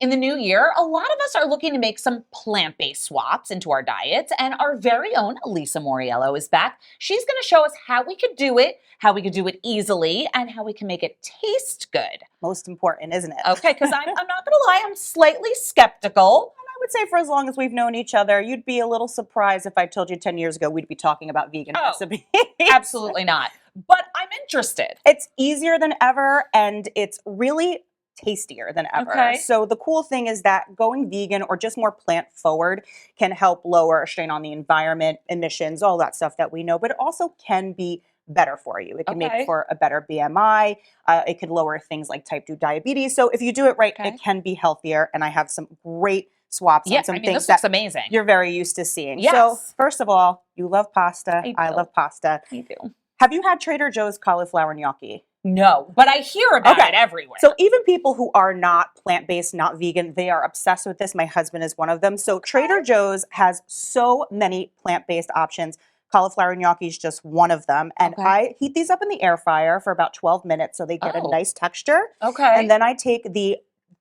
In the new year, a lot of us are looking to make some plant-based swaps into our diets, and our very own Lisa Mauriello is back. She's going to show us how we could do it, how we could do it easily, and how we can make it taste good. Most important, isn't it? Okay, because I'm not going to lie, I'm slightly skeptical. I would say for as long as we've known each other, you'd be a little surprised if I told you 10 years ago we'd be talking about vegan recipes. Absolutely not. But I'm interested. It's easier than ever, and it's really tastier than ever. Okay. So the cool thing is that going vegan or just more plant forward can help lower strain on the environment, emissions, all that stuff that we know, but it also can be better for you. It can make for a better BMI. It could lower things like type 2 diabetes. So if you do it right, it can be healthier. And I have some great swaps on some things this looks amazing. You're very used to seeing. Yes. So first of all, you love pasta. I love pasta. I do. Have you had Trader Joe's cauliflower gnocchi? No, but I hear about it everywhere. So even people who are not plant-based, not vegan, they are obsessed with this. My husband is one of them. So Trader Joe's has so many plant-based options. Cauliflower gnocchi is just one of them. And I heat these up in the air fryer for about 12 minutes so they get a nice texture. And then I take the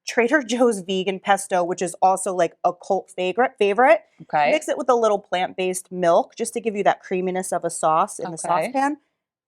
Trader Joe's vegan pesto, which is also like a cult favorite. Mix it with a little plant-based milk just to give you that creaminess of a sauce in the saucepan.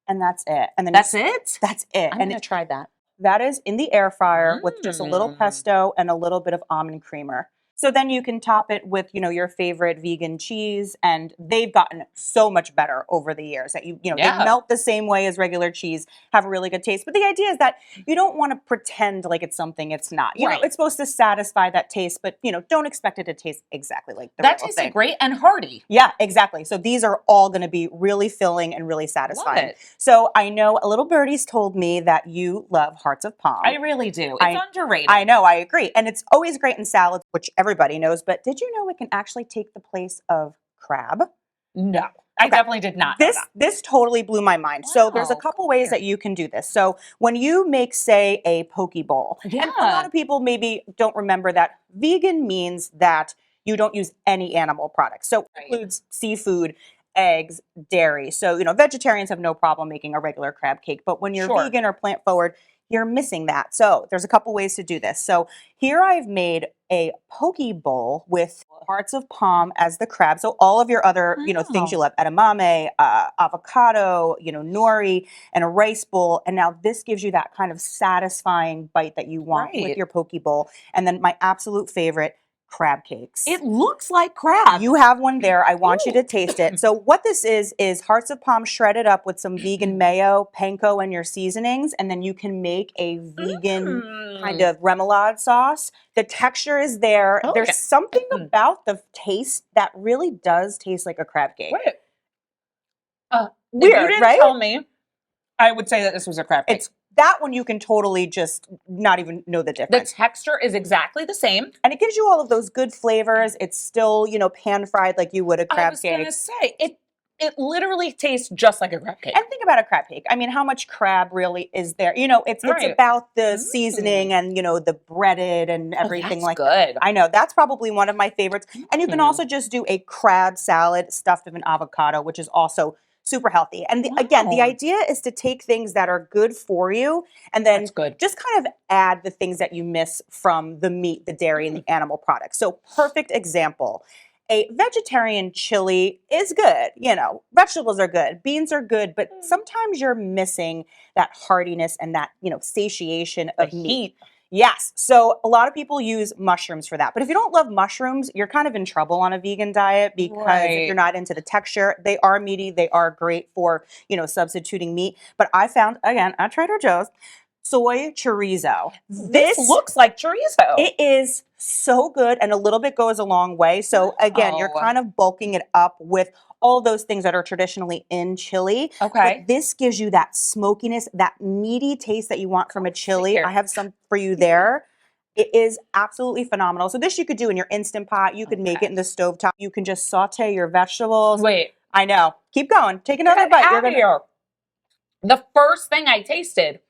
And that's it. And then That's it? That's it. I'm going to try that. That is in the air fryer with just a little pesto and a little bit of almond creamer. So then you can top it with, your favorite vegan cheese, and they've gotten so much better over the years that they melt the same way as regular cheese, have a really good taste. But the idea is that you don't want to pretend like it's something it's not. You know, it's supposed to satisfy that taste, but don't expect it to taste exactly like the real thing. That tastes great and hearty. Yeah, exactly. So these are all going to be really filling and really satisfying. Love it. So I know a little birdie's told me that you love hearts of palm. I really do. It's underrated. I know, I agree. And it's always great in salads, which everybody knows, but did you know it can actually take the place of crab? No, I definitely did not know that. This totally blew my mind. So there's a couple ways that you can do this. So when you make, say, a poke bowl, and a lot of people maybe don't remember that vegan means that you don't use any animal products. So it includes seafood, eggs, dairy. So, vegetarians have no problem making a regular crab cake, but when you're vegan or plant forward, you're missing that. So there's a couple ways to do this. So here I've made a poke bowl with hearts of palm as the crab. So all of your other, things you love, edamame, avocado, nori, and a rice bowl. And now this gives you that kind of satisfying bite that you want with your poke bowl. And then my absolute favorite, crab cakes. It looks like crab. You have one there. I want you to taste it. So what this is hearts of palm shredded up with some vegan mayo, panko, and your seasonings, and then you can make a vegan kind of remoulade sauce. The texture is there. There's something about the taste that really does taste like a crab cake. Weird, if you didn't tell me, I would say that this was a crab cake. That one you can totally just not even know the difference. The texture is exactly the same. And it gives you all of those good flavors. It's still, pan fried like you would a crab cake. I was going to say, it literally tastes just like a crab cake. And think about a crab cake. I mean, how much crab really is there? It's about the seasoning and, the breaded and everything like that. I know. That's probably one of my favorites. And you can also just do a crab salad stuffed with an avocado, which is also super healthy. And again, the idea is to take things that are good for you and then just kind of add the things that you miss from the meat, the dairy, and the animal products. So perfect example. A vegetarian chili is good. Vegetables are good. Beans are good. But sometimes you're missing that heartiness and that, satiation of meat. Yes. So a lot of people use mushrooms for that. But if you don't love mushrooms, you're kind of in trouble on a vegan diet because if you're not into the texture, they are meaty. They are great for, substituting meat. But I found, again, at Trader Joe's, soy chorizo. This looks like chorizo. It is so good, and a little bit goes a long way. So again, you're kind of bulking it up with all those things that are traditionally in chili. But this gives you that smokiness, that meaty taste that you want from a chili. I have some for you there. It is absolutely phenomenal. So this you could do in your Instant Pot. You could make it in the stovetop. You can just saute your vegetables. Wait. I know. Keep going. Take another bite. The first thing I tasted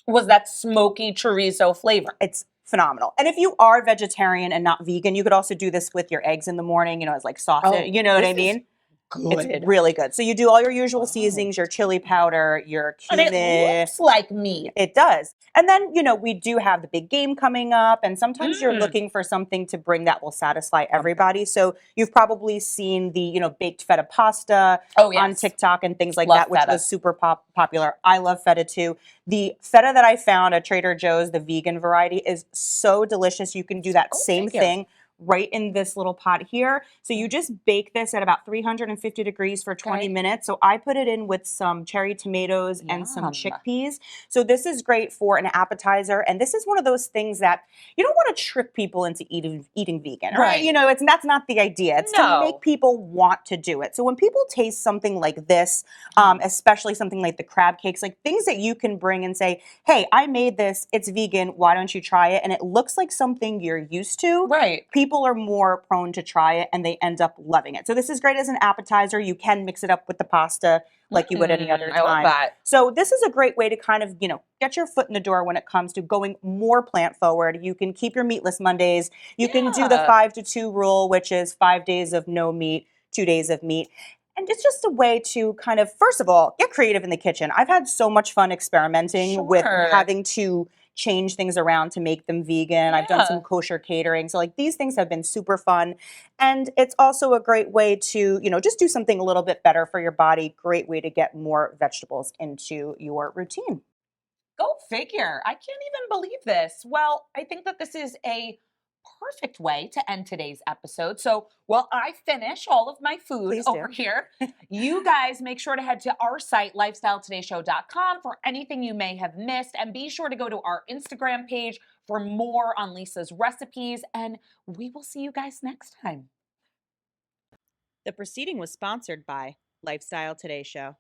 was that smoky chorizo flavor. It's phenomenal. And if you are vegetarian and not vegan, you could also do this with your eggs in the morning, as like sausage. You know what I mean? good. It's really good. So you do all your usual seasonings, your chili powder, your cumin. And it looks like meat. It does. And then, we do have the big game coming up, and sometimes you're looking for something to bring that will satisfy everybody. So you've probably seen the, baked feta pasta on TikTok and things like that, which was super popular. I love feta too. The feta that I found at Trader Joe's, the vegan variety, is so delicious. You can do that same thing right in this little pot here. So you just bake this at about 350 degrees for 20 minutes. So I put it in with some cherry tomatoes and some chickpeas. So this is great for an appetizer. And this is one of those things that you don't want to trick people into eating vegan, right? That's not the idea. It's to make people want to do it. So when people taste something like this, especially something like the crab cakes, like things that you can bring and say, hey, I made this, it's vegan, why don't you try it? And it looks like something you're used to. Right. People are more prone to try it and they end up loving it. So this is great as an appetizer. You can mix it up with the pasta like you would any other time. I love that. So this is a great way to kind of, get your foot in the door when it comes to going more plant forward. You can keep your meatless Mondays. You can do the 5-2 rule, which is 5 days of no meat, 2 days of meat. And it's just a way to kind of, first of all, get creative in the kitchen. I've had so much fun experimenting with having to change things around to make them vegan. I've done some kosher catering. So these things have been super fun. And it's also a great way to, just do something a little bit better for your body. Great way to get more vegetables into your routine. Go figure. I can't even believe this. Well, I think that this is a perfect way to end today's episode. So while I finish all of my food over here, you guys make sure to head to our site, lifestyletodayShow.com, for anything you may have missed. And be sure to go to our Instagram page for more on Lisa's recipes. And we will see you guys next time. The proceeding was sponsored by Lifestyle Today Show.